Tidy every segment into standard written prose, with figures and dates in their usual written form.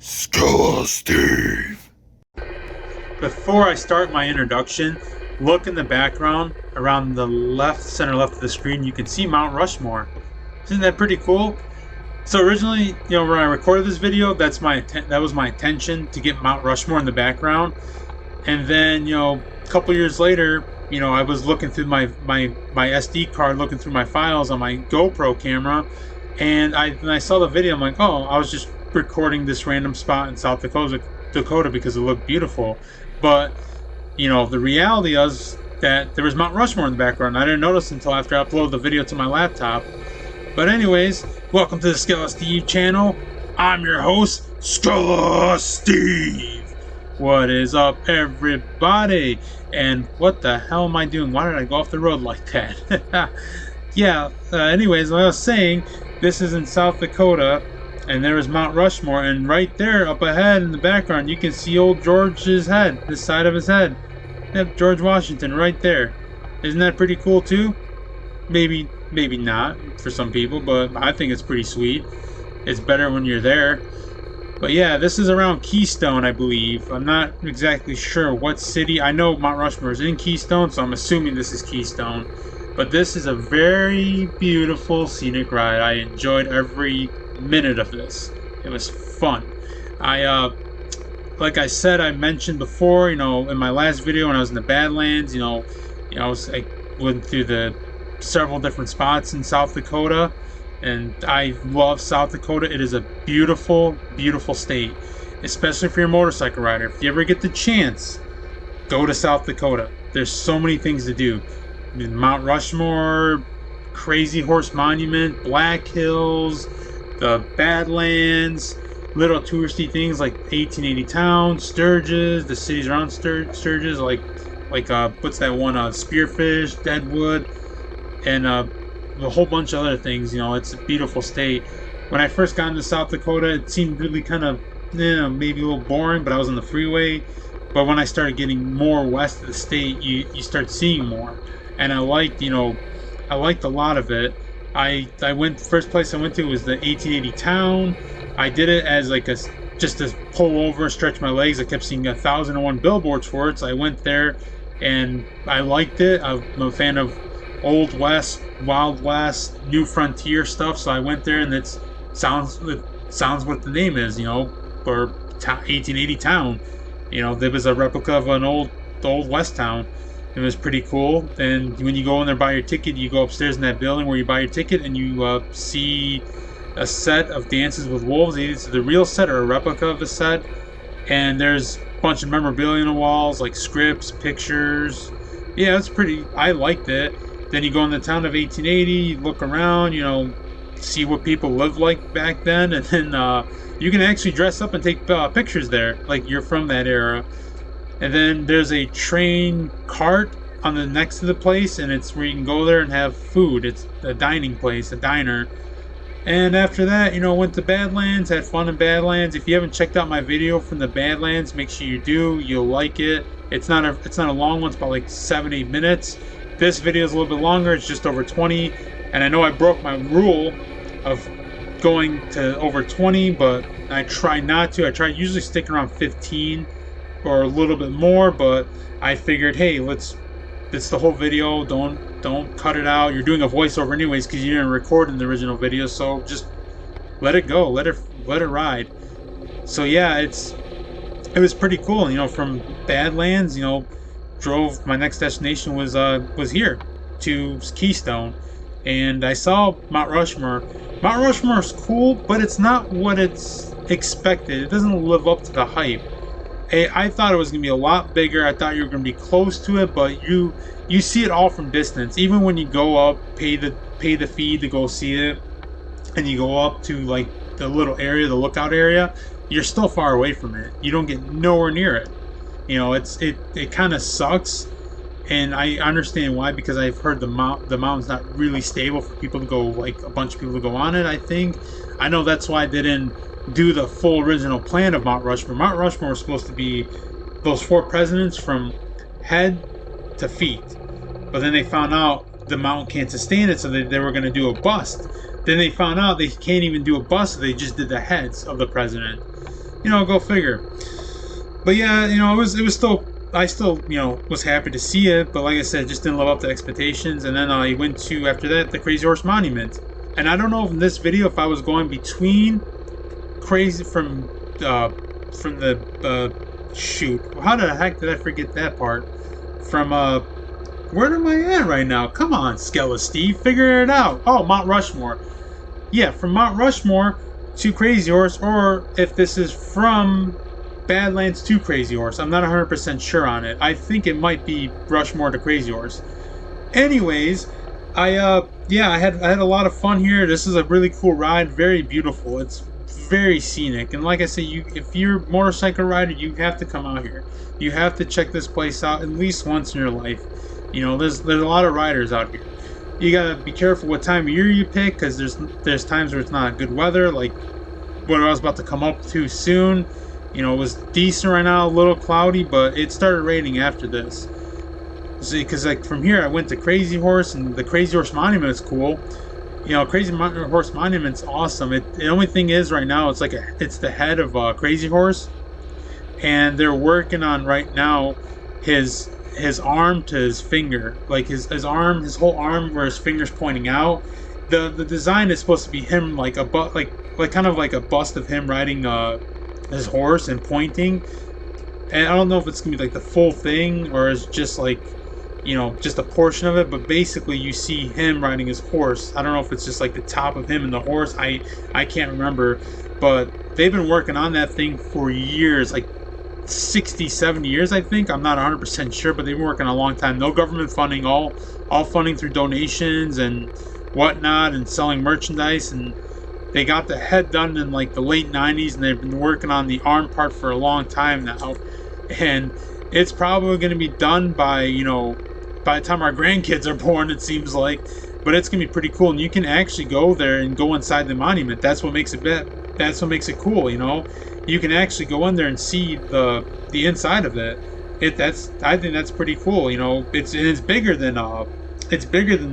Skelesteve. Before I start my introduction, look in the background around the center left of the screen. You can see Mount Rushmore. Isn't that pretty cool? So originally, when I recorded this video, that was my intention to get Mount Rushmore in the background. And then, a couple years later, I was looking through my SD card, looking through my files on my GoPro camera, and I saw the video. I'm like, oh, I was just recording this random spot in South Dakota because it looked beautiful. But the reality is that there was Mount Rushmore in the background. I didn't notice until after I uploaded the video to my laptop. But anyways, welcome to the Skelesteve channel. I'm your host, Skelesteve. What is up, everybody? And what the hell am I doing? Why did I go off the road like that? Anyways, like I was saying, this is in South Dakota, and there is Mount Rushmore, and right there, up ahead in the background, you can see old George's head, the side of his head. Yep, George Washington, right there. Isn't that pretty cool, too? Maybe not for some people, but I think it's pretty sweet. It's better when you're there. But yeah, this is around Keystone, I believe. I'm not exactly sure what city. I know Mount Rushmore is in Keystone, so I'm assuming this is Keystone. But this is a very beautiful scenic ride. I enjoyed every minute of this. It was fun. Like I said, I mentioned before, in my last video when I was in the Badlands, I went through the several different spots in South Dakota. And I love South Dakota. It is a beautiful, beautiful state, especially for your motorcycle rider. If you ever get the chance, go to South Dakota. There's so many things to do. Mount Rushmore, Crazy Horse Monument, Black Hills, the Badlands, little touristy things like 1880 Town, Sturgis, the cities around Sturgis, like what's that one? Spearfish, Deadwood, and a whole bunch of other things. It's a beautiful state. When I first got into South Dakota, it seemed really kind of, maybe a little boring, but I was on the freeway. But when I started getting more west of the state, you start seeing more. And I liked a lot of it. First place I went to was the 1880 Town. I did it as just to pull over, stretch my legs. I kept seeing 1,001 billboards for it, so I went there and I liked it. I'm a fan of Old West, Wild West, New Frontier stuff, so I went there, and it sounds what the name is, for 1880 Town. There was a replica of an old West town. It was pretty cool. And when you go in there, buy your ticket, you go upstairs in that building where you buy your ticket, and you see a set of Dances with Wolves. Either the real set or a replica of the set. And there's a bunch of memorabilia on the walls, like scripts, pictures. Yeah, it's pretty. I liked it. Then you go in the town of 1880, you look around, see what people lived like back then, and then you can actually dress up and take pictures there, like you're from that era. And then there's a train cart on the next to the place, and it's where you can go there and have food. It's a dining place, a diner. And after that, went to Badlands, had fun in Badlands. If you haven't checked out my video from the Badlands, make sure you do. You'll like it. It's not a long one. It's about like 7-8 minutes. This video is a little bit longer. It's just over 20. And I know I broke my rule of going to over 20, but I try not to. I try usually stick around 15 or a little bit more, but I figured, hey, it's the whole video. Don't cut it out. You're doing a voiceover anyways because you didn't record in the original video, so just let it go. Let it ride. So yeah, it was pretty cool. From Badlands, drove. My next destination was here to Keystone, and I saw Mount Rushmore. Mount Rushmore is cool, but it's not what it's expected. It doesn't live up to the hype. I thought it was gonna be a lot bigger. I thought you were gonna be close to it, but you see it all from distance. Even when you go up, pay the fee to go see it, and you go up to like the little area, the lookout area, you're still far away from it. You don't get nowhere near it. It kind of sucks, and I understand why, because I've heard the mountain's not really stable for people to go, like a bunch of people to go on it. I know that's why they didn't do the full original plan of Mount Rushmore. Mount Rushmore was supposed to be those 4 presidents from head to feet, but then they found out the mountain can't sustain it, so they were going to do a bust. Then they found out they can't even do a bust, so they just did the heads of the president. Go figure. But yeah, it was still, I still, was happy to see it. But like I said, just didn't live up to expectations. And then I went to, after that, the Crazy Horse Monument. And I don't know if in this video if I was going between crazy from the shoot. How the heck did I forget that part? From where am I at right now? Come on, Skelesteve, figure it out. Oh, Mount Rushmore. Yeah, from Mount Rushmore to Crazy Horse, or if this is from Badlands to Crazy Horse. I'm not 100% sure on it. I think it might be Rushmore to Crazy Horse. Anyways, I had a lot of fun here. This is a really cool ride, very beautiful. It's very scenic, and like I said, if you're a motorcycle rider, you have to come out here. You have to check this place out at least once in your life. There's a lot of riders out here. You gotta be careful what time of year you pick, because there's times where it's not good weather, like what I was about to come up to soon. It was decent right now, a little cloudy, but it started raining after this. See, because like from here, I went to Crazy Horse, and the Crazy Horse Monument is cool. Crazy Horse Monument's awesome. The only thing is right now, it's the head of Crazy Horse, and they're working on right now his arm to his finger, like his arm, his whole arm where his finger's pointing out. The design is supposed to be him like like kind of like a bust of him riding his horse and pointing. And I don't know if it's gonna be like the full thing or it's just like just a portion of it, but basically you see him riding his horse. I don't know if it's just like the top of him and the horse. I can't remember, but they've been working on that thing for years, like 60, 70 years, I think. I'm not 100% sure, but they've been working a long time. No government funding, all funding through donations and whatnot, and selling merchandise. And they got the head done in like the late 90s, and they've been working on the arm part for a long time now. And it's probably going to be done by the time our grandkids are born, it seems like. But it's going to be pretty cool, and you can actually go there and go inside the monument. That's what makes it cool. You can actually go in there and see the inside of it. I think that's pretty cool. It's bigger than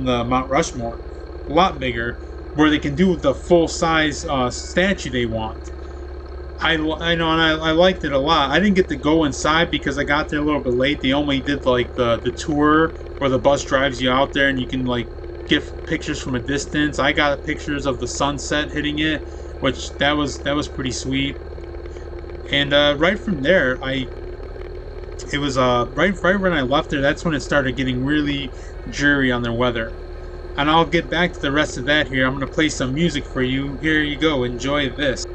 the Mount Rushmore, a lot bigger, where they can do the full size statue they want. I know, and I liked it a lot. I didn't get to go inside because I got there a little bit late. They only did like the tour where the bus drives you out there and you can like get pictures from a distance. I got pictures of the sunset hitting it, which that was pretty sweet. And right from there, it was right when I left there. That's when it started getting really dreary on their weather. And I'll get back to the rest of that here. I'm gonna play some music for you. Here you go. Enjoy this.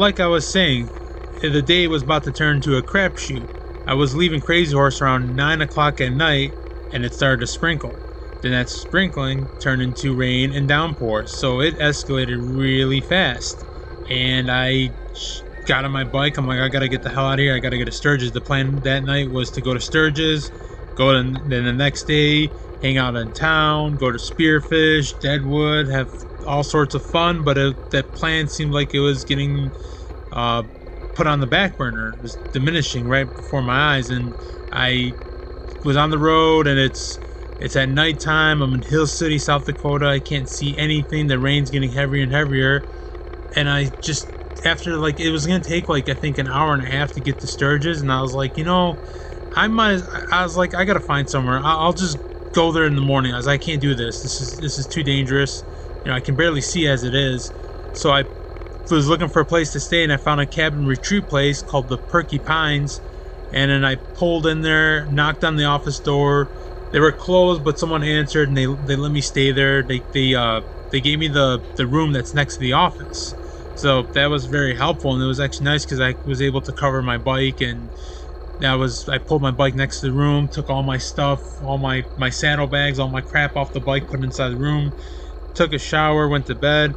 like I was saying, the day was about to turn into a crapshoot. I was leaving Crazy Horse around 9 o'clock at night, and it started to sprinkle. Then that sprinkling turned into rain and downpours, so it escalated really fast. And I got on my bike. I'm like, I gotta get the hell out of here. I gotta get to Sturgis. The plan that night was to go to Sturgis, then the next day, hang out in town, go to Spearfish, Deadwood, have all sorts of fun. But that plan seemed like it was getting put on the back burner. It was diminishing right before my eyes, and I was on the road, and it's at nighttime. I'm in Hill City, South Dakota. I can't see anything. The rain's getting heavier and heavier, and I just, after, like, it was gonna take, like, I think an hour and a half to get to Sturgis, and I was like, you know, I was like, I gotta find somewhere. I'll just go there in the morning. I was like, I can't do this. This is too dangerous. You know, I can barely see as it is. So I was looking for a place to stay, and I found a cabin retreat place called the Perky Pines. And then I pulled in there, knocked on the office door. They were closed, but someone answered, and they let me stay there. They gave me the room that's next to the office, so that was very helpful. And it was actually nice because I was able to cover my bike, and I pulled my bike next to the room, took all my stuff, all my saddlebags, all my crap off the bike, put it inside the room, took a shower, went to bed,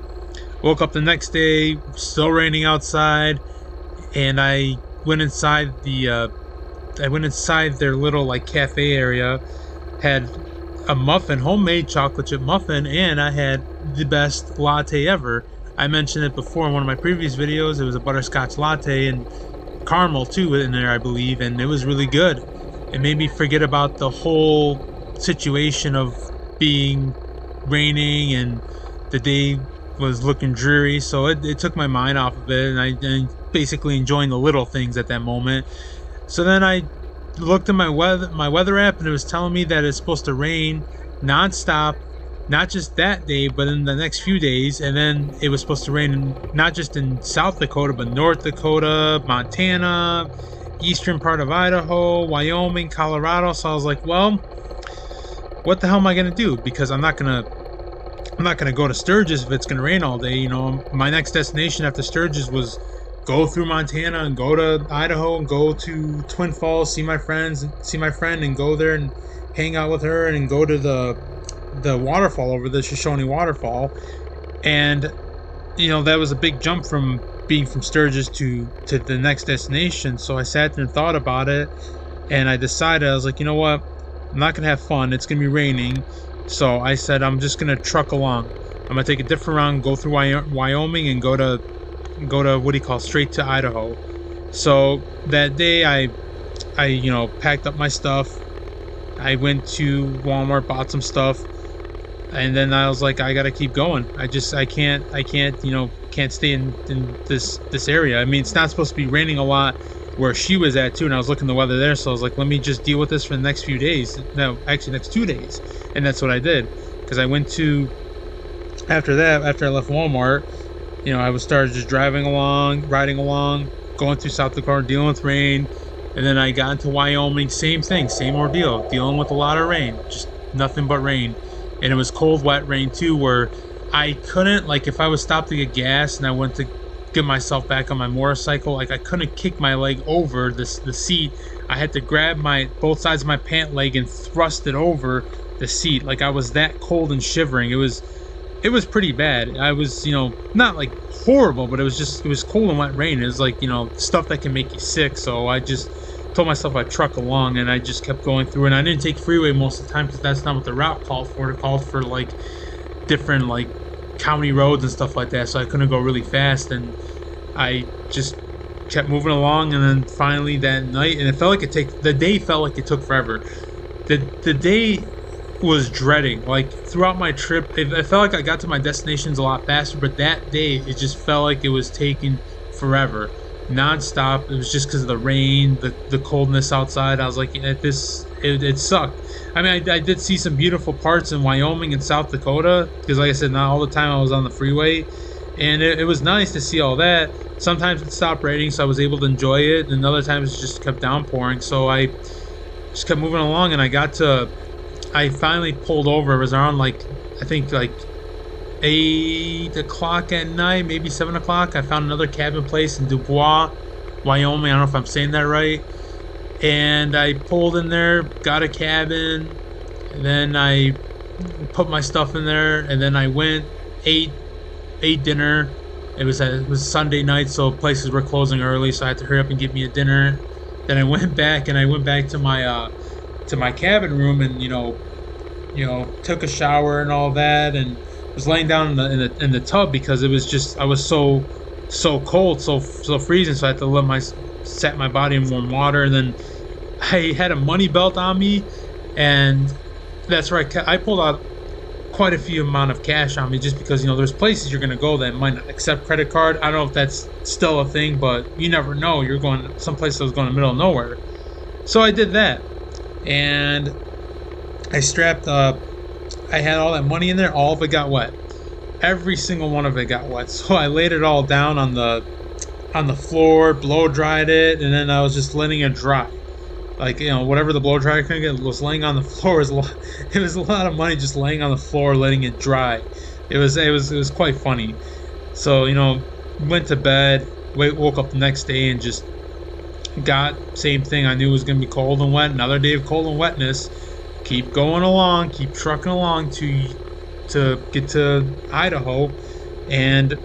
woke up the next day, still raining outside, and I went inside their little, like, cafe area, had a muffin, homemade chocolate chip muffin, and I had the best latte ever. I mentioned it before in one of my previous videos. It was a butterscotch latte and caramel too in there, I believe, and it was really good. It made me forget about the whole situation of being raining and the day was looking dreary, so it took my mind off of it, and I basically enjoying the little things at that moment. So then I looked at my weather app, and it was telling me that it's supposed to rain nonstop, not just that day, but in the next few days. And then it was supposed to rain not just in South Dakota, but North Dakota, Montana, eastern part of Idaho, Wyoming, Colorado. So I was like, well, what the hell am I gonna do? Because I'm not gonna go to Sturgis if it's gonna rain all day. You know, my next destination after Sturgis was go through Montana and go to Idaho and go to Twin Falls, see my friend, and go there and hang out with her, and go to the waterfall over the Shoshone waterfall. And you know, that was a big jump from being from Sturgis to the next destination. So I sat there and thought about it, and I decided, I was like, you know what, I'm not gonna have fun, it's gonna be raining. So I said, I'm just gonna truck along. I'm gonna take a different route, go through Wyoming, and go to what do you call, straight to Idaho. So that day I you know, packed up my stuff. I went to Walmart, bought some stuff, and then I was like, I gotta keep going. I can't, you know, can't stay in this area. I mean, it's not supposed to be raining a lot where she was at too, and I was looking at the weather there, so I was like, let me just deal with this for the next few days. No, actually next 2 days. And that's what I did, because I went to, after I left Walmart, you know, I started just riding along, going through South Dakota, dealing with rain. And then I got into Wyoming, same thing, same ordeal, dealing with a lot of rain, just nothing but rain. And it was cold, wet rain too, where I couldn't, like, if I was stopped to get gas and I went to get myself back on my motorcycle, like, I couldn't kick my leg over the seat. I had to grab both sides of my pant leg and thrust it over the seat. Like, I was that cold and shivering. It was pretty bad. I was, you know, not like horrible, but it was cold and wet rain. It was like, you know, stuff that can make you sick. So I just told myself I'd truck along, and I just kept going through. And I didn't take freeway most of the time because that's not what the route called for. It called for, like, different, like, county roads and stuff like that. So I couldn't go really fast, and I just kept moving along. And then finally that night, and it felt like the day felt like it took forever. The day was dreading, like, throughout my trip. It felt like I got to my destinations a lot faster, but that day it just felt like it was taking forever, non-stop. It was just because of the rain, the coldness outside. I was like, it sucked. I mean, I did see some beautiful parts in Wyoming and South Dakota, because, like I said, not all the time I was on the freeway, and it was nice to see all that. Sometimes it stopped raining, so I was able to enjoy it, and other times it just kept downpouring. So I just kept moving along, and I finally pulled over. It was around, like, I think, like 8 o'clock at night, maybe 7 o'clock. I found another cabin place in Dubois, Wyoming. I don't know if I'm saying that right. And I pulled in there, got a cabin, and then I put my stuff in there, and then I went, ate dinner. It was Sunday night, so places were closing early, so I had to hurry up and get me a dinner. Then I went back to my cabin room, and took a shower and all that, and was laying down in the tub because it was just, I was so cold, so freezing, so I had to set my body in warm water. And then I had a money belt on me, and that's where I pulled out quite a few amount of cash on me, just because there's places you're gonna go that might not accept credit card. I don't know if that's still a thing, but you never know. You're going someplace that was going in the middle of nowhere, so I did that, and I strapped up. I had all that money in there. All of it got wet. Every single one of it got wet. So I laid it all down on the floor, blow dried it, and then I was just letting it dry. Like, whatever the blow dryer could get was laying on the floor. It was a lot of money just laying on the floor, letting it dry. It was quite funny. So, went to bed, woke up the next day, and just got same thing. I knew it was gonna be cold and wet. Another day of cold and wetness. Keep going along, keep trucking along to get to Idaho, and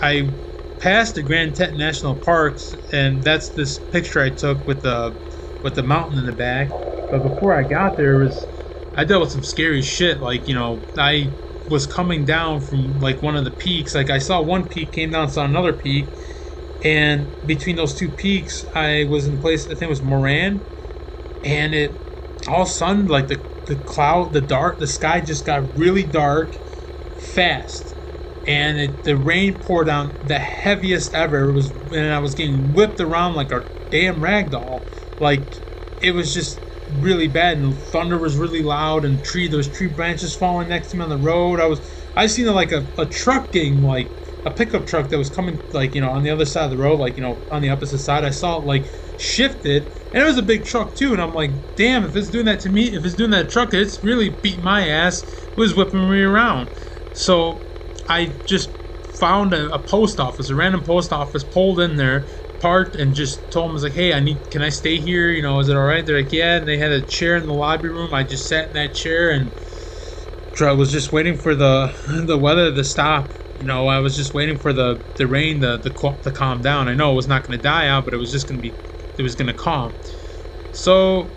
I passed the Grand Teton National Parks, and that's this picture I took with the mountain in the back. But before I got there, I dealt with some scary shit. Like, I was coming down from like one of the peaks. Like, I saw one peak, came down, saw another peak, and between those two peaks, I was in a place, I think it was Moran, and it all of a sudden, like the cloud, the sky just got really dark fast, and the rain poured down the heaviest ever. And I was getting whipped around like a damn rag doll. Like, it was just really bad, and the thunder was really loud, and there was tree branches falling next to me on the road. I seen like a truck getting, like a pickup truck that was coming, like, on the other side of the road, like, on the opposite side. I saw it like shifted, and it was a big truck too, and I'm like, damn, if it's doing that to me, if it's doing that to truck, it's really beating my ass. It was whipping me around. So I just found a post office, a random post office, pulled in there, parked, and just told them, I was like, hey, can I stay here? Is it all right? They're like, yeah. And they had a chair in the lobby room. I just sat in that chair, and I was just waiting for the weather to stop. I was just waiting for the rain to calm down. I know it was not going to die out, but it was going to calm. So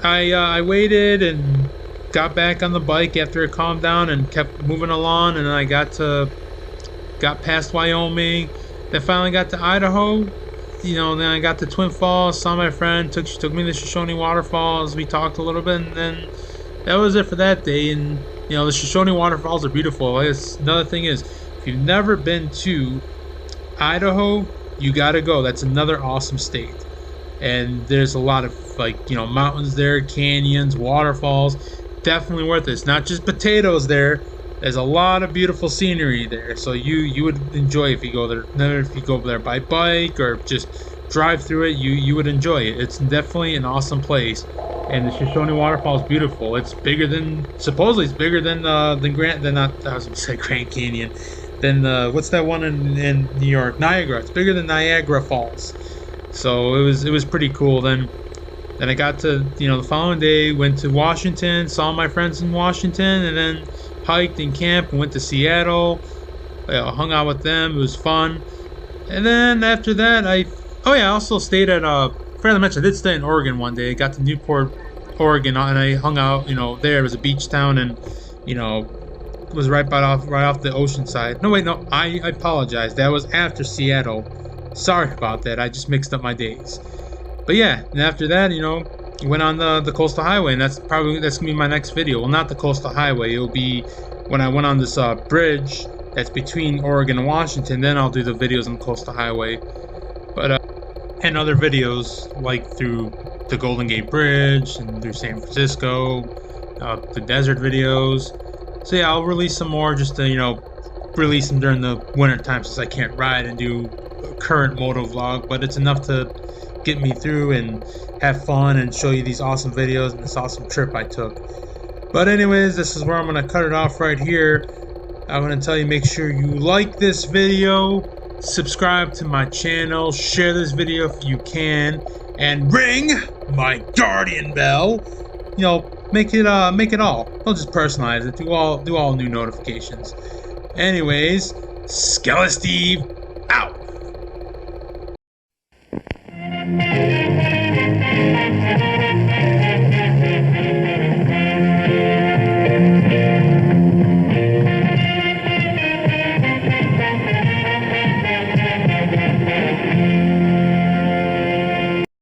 I waited and got back on the bike after it calmed down, and kept moving along, and then I got past Wyoming, then finally got to Idaho. Then I got to Twin Falls, saw my friend, she took me to Shoshone Waterfalls. We talked a little bit, and then that was it for that day. And the Shoshone Waterfalls are beautiful. Another thing is, if you've never been to Idaho, you gotta go. That's another awesome state, and there's a lot of mountains there, canyons, waterfalls. Definitely worth it. It's not just potatoes there. There's a lot of beautiful scenery there, so you would enjoy if you go there. If you go there by bike or just drive through it, you would enjoy it. It's definitely an awesome place, and the Shoshone Waterfall is beautiful. It's supposedly it's bigger than Grand Canyon, than what's that one in New York? Niagara. It's bigger than Niagara Falls. So it was pretty cool. Then I got to, the following day, went to Washington, saw my friends in Washington, and then hiked and camped and went to Seattle. I hung out with them. It was fun. And then after that, I also stayed at forgot to mention, I did stay in Oregon one day. I got to Newport, Oregon, and I hung out. There. It was a beach town, and it was right off the ocean side. No, wait, no, I apologize. That was after Seattle. Sorry about that. I just mixed up my days. But yeah, and after that, went on the coastal highway, and that's gonna be my next video. Well, not the coastal highway. It'll be when I went on this bridge that's between Oregon and Washington. Then I'll do the videos on the coastal highway. But and other videos like through the Golden Gate Bridge and through San Francisco, the desert videos. So yeah, I'll release some more, just to release them during the winter time, since I can't ride and do a current moto vlog. But it's enough to get me through and have fun and show you these awesome videos and this awesome trip I took. But anyways, this is where I'm gonna cut it off right here. I want to tell you, make sure you like this video, subscribe to my channel, share this video if you can, and ring my guardian bell. You know, make it all. Don't just personalize it. Do all new notifications. Anyways, Skelesteve out.